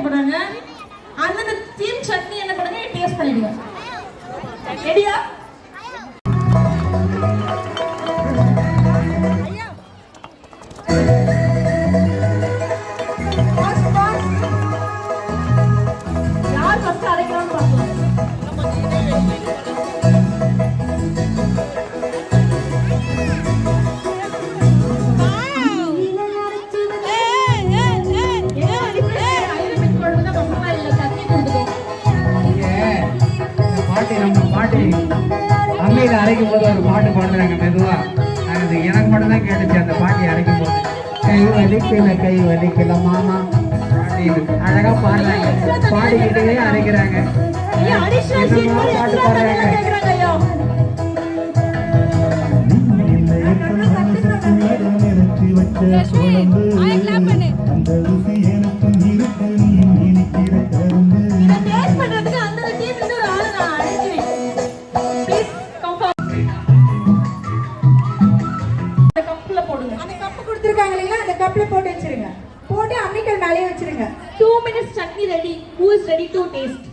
செய்ய போறாங்க. அந்த டீம் சட்னி என்ன பண்ணுங்க டேஸ்ட் பண்ணிடுங்க. ரெடியா? யார் ஃபர்ஸ்ட் அரைக்கலாம்னு பார்க்கலாம். அம்மையில அரைக்கும் போது ஒரு பாட்டு பாடுறாங்க மெதுவா. அது எனக்கு மட்டும் தான் கேட்டுச்சு அந்த பாட்டி அரைக்கும் போது. கை வலிக்கல மாமா அப்படின்னு அழகா பாடுறாங்க. பாடிக்கிட்டே அரைக்கிறாங்க. என்னமா பாட்டு பாடுறாங்க. அந்த கப்ல போட்டு வச்சிருங்க. போட்டு அம்மிக்கல் மேலே வச்சிருங்க. 2 minutes chutney ready. Who is ready to taste?